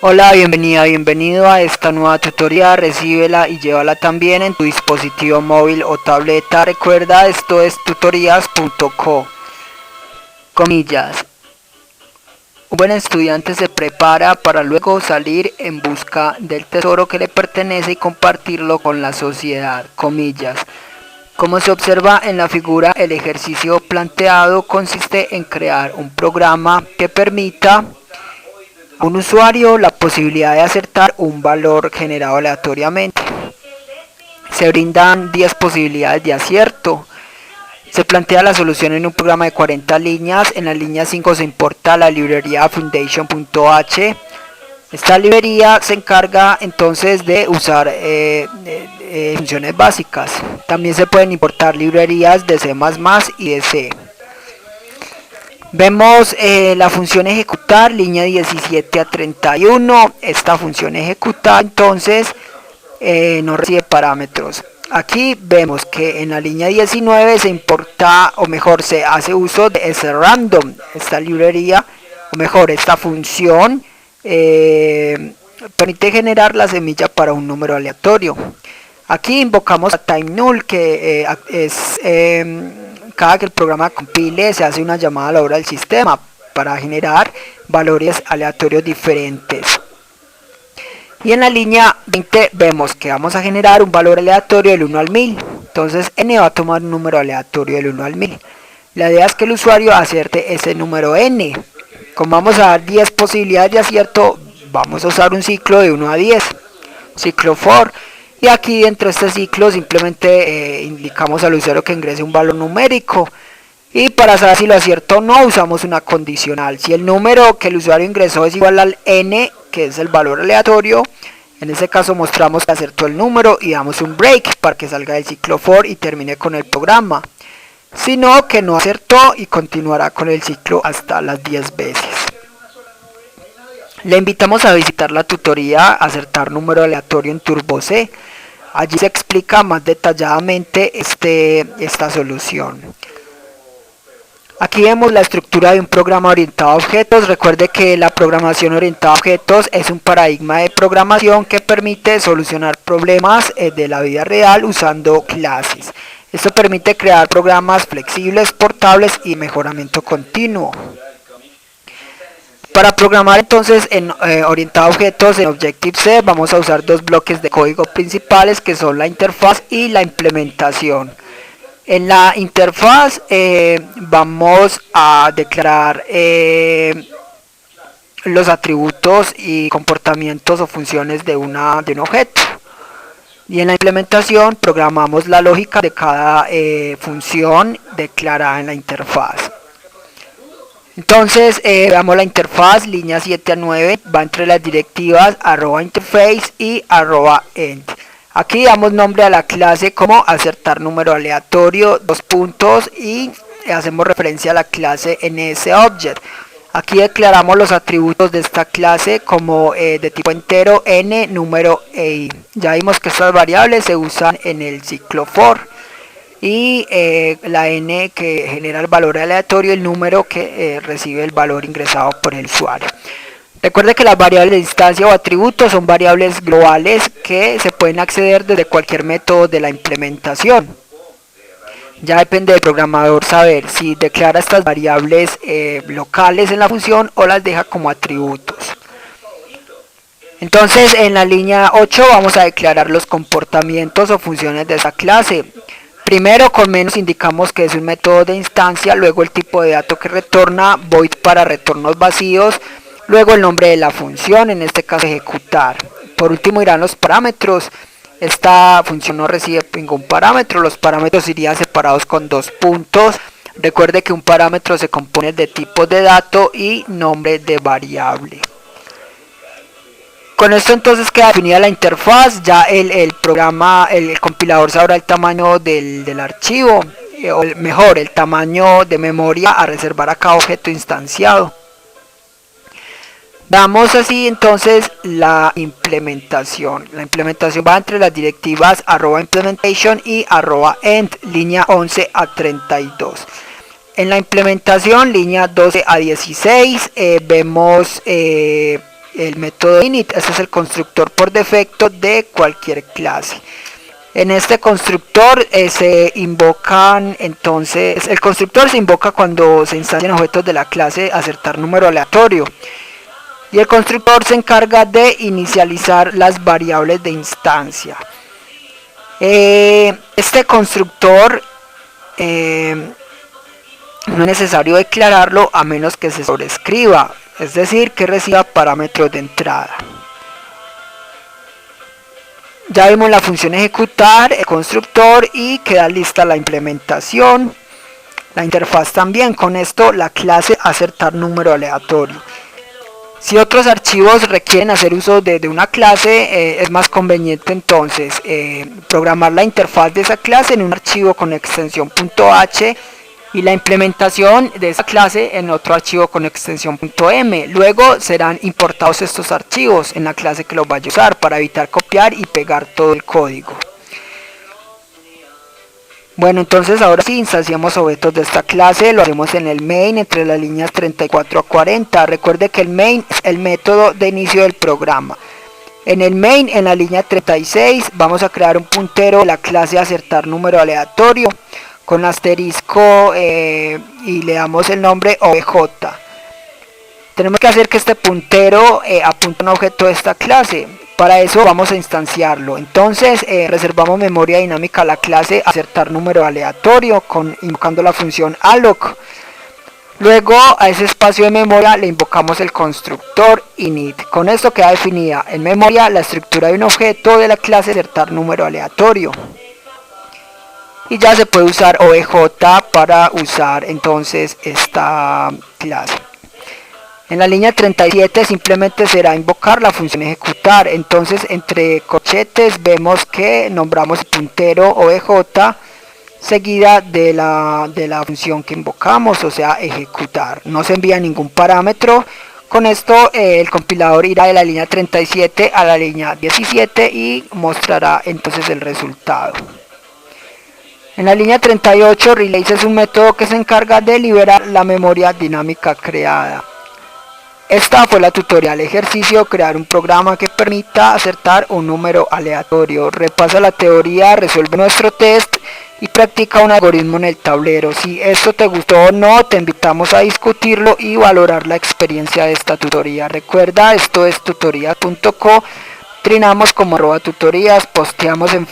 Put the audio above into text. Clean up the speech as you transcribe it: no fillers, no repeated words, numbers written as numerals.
Hola, bienvenida, bienvenido a esta nueva tutoría. Recíbela y llévala también en tu dispositivo móvil o tableta. Recuerda, esto es tutorías.co. Comillas. Un buen estudiante se prepara para luego salir en busca del tesoro que le pertenece y compartirlo con la sociedad. Comillas. Como se observa en la figura, el ejercicio planteado consiste en crear un programa que permita a un usuario la posibilidad de acertar un valor generado aleatoriamente. Se brindan 10 posibilidades de acierto. Se plantea la solución en un programa de 40 líneas. En la línea 5 se importa la librería foundation.h. Esta librería se encarga entonces de usar funciones básicas. También se pueden importar librerías de C++ y de C. Vemos la función ejecutar, línea 17 a 31. Esta función ejecutar entonces no recibe parámetros. Aquí vemos que en la línea 19 se importa, o mejor, se hace uso de srandom, esta librería, o mejor, esta función permite generar la semilla para un número aleatorio. Aquí invocamos a timeNull, que es cada que el programa compile se hace una llamada a la hora del sistema para generar valores aleatorios diferentes. Y en la línea 20 vemos que vamos a generar un valor aleatorio del 1 al 1000. Entonces n va a tomar un número aleatorio del 1 al 1000. La idea es que el usuario acierte ese número n. Como vamos a dar 10 posibilidades de acierto, vamos a usar un ciclo de 1 a 10, ciclo for. Y aquí dentro de este ciclo simplemente indicamos al usuario que ingrese un valor numérico. Y para saber si lo acierto o no, usamos una condicional. Si el número que el usuario ingresó es igual al n, que es el valor aleatorio, en este caso mostramos que acertó el número y damos un break para que salga del ciclo for y termine con el programa. Si no, que no acertó y continuará con el ciclo hasta las 10 veces. Le invitamos a visitar la tutoría Acertar número aleatorio en Turbo C. Allí se explica más detalladamente esta solución. Aquí vemos la estructura de un programa orientado a objetos. Recuerde que la programación orientada a objetos es un paradigma de programación que permite solucionar problemas de la vida real usando clases. Esto permite crear programas flexibles, portables y mejoramiento continuo. Para programar entonces orientado a objetos en Objective-C vamos a usar dos bloques de código principales que son la interfaz y la implementación. En la interfaz vamos a declarar los atributos y comportamientos o funciones de un objeto. Y en la implementación programamos la lógica de cada función declarada en la interfaz. Entonces veamos la interfaz, línea 7 a 9, va entre las directivas @interface y @end. Aquí damos nombre a la clase como acertar número aleatorio, dos puntos, y hacemos referencia a la clase NSObject. Aquí declaramos los atributos de esta clase como de tipo entero, n, número e i. Ya vimos que estas variables se usan en el ciclo for. Y la n que genera el valor aleatorio, el número que recibe el valor ingresado por el usuario. Recuerde que las variables de instancia o atributos son variables globales que se pueden acceder desde cualquier método de la implementación. Ya depende del programador saber si declara estas variables locales en la función o las deja como atributos. Entonces en la línea 8 vamos a declarar los comportamientos o funciones de esa clase. Primero, con menos indicamos que es un método de instancia, luego el tipo de dato que retorna, void para retornos vacíos, luego el nombre de la función, en este caso ejecutar. Por último irán los parámetros. Esta función no recibe ningún parámetro, los parámetros irían separados con dos puntos. Recuerde que un parámetro se compone de tipos de dato y nombre de variable. Con esto entonces queda definida la interfaz. Ya el programa, el compilador sabrá el tamaño del archivo, o mejor, el tamaño de memoria a reservar a cada objeto instanciado. Damos así entonces la implementación. La implementación va entre las directivas @implementation y @end, línea 11 a 32. En la implementación, línea 12 a 16, vemos el método init. Este es el constructor por defecto de cualquier clase. En este constructor se invocan, entonces, el constructor se invoca cuando se instalan objetos de la clase acertar número aleatorio. Y el constructor se encarga de inicializar las variables de instancia. Este constructor no es necesario declararlo a menos que se sobrescriba, es decir, que reciba parámetros de entrada. Ya vimos la función ejecutar, el constructor, y queda lista la implementación, la interfaz también. Con esto la clase acertar número aleatorio. Si otros archivos requieren hacer uso de una clase, es más conveniente entonces programar la interfaz de esa clase en un archivo con extensión .h y la implementación de esa clase en otro archivo con extensión .m. Luego serán importados estos archivos en la clase que los vaya a usar para evitar copiar y pegar todo el código. Bueno, entonces ahora sí instanciamos objetos de esta clase, lo hacemos en el main entre las líneas 34 a 40. Recuerde que el main es el método de inicio del programa. En el main, en la línea 36, vamos a crear un puntero de la clase acertar número aleatorio con asterisco y le damos el nombre obj. Tenemos que hacer que este puntero apunte a un objeto de esta clase. Para eso vamos a instanciarlo. Entonces reservamos memoria dinámica a la clase acertar número aleatorio invocando la función alloc. Luego a ese espacio de memoria le invocamos el constructor init. Con esto queda definida en memoria la estructura de un objeto de la clase acertar número aleatorio. Y ya se puede usar obj para usar entonces esta clase. En la línea 37 simplemente será invocar la función ejecutar. Entonces entre corchetes vemos que nombramos el puntero obj seguida de la función que invocamos, o sea ejecutar. No se envía ningún parámetro. Con esto el compilador irá de la línea 37 a la línea 17 y mostrará entonces el resultado. En la línea 38 release es un método que se encarga de liberar la memoria dinámica creada. Esta fue la tutorial ejercicio, crear un programa que permita acertar un número aleatorio. Repasa la teoría, resuelve nuestro test y practica un algoritmo en el tablero. Si esto te gustó o no, te invitamos a discutirlo y valorar la experiencia de esta tutoría. Recuerda, esto es tutorías.co, trinamos como @tutorías, posteamos en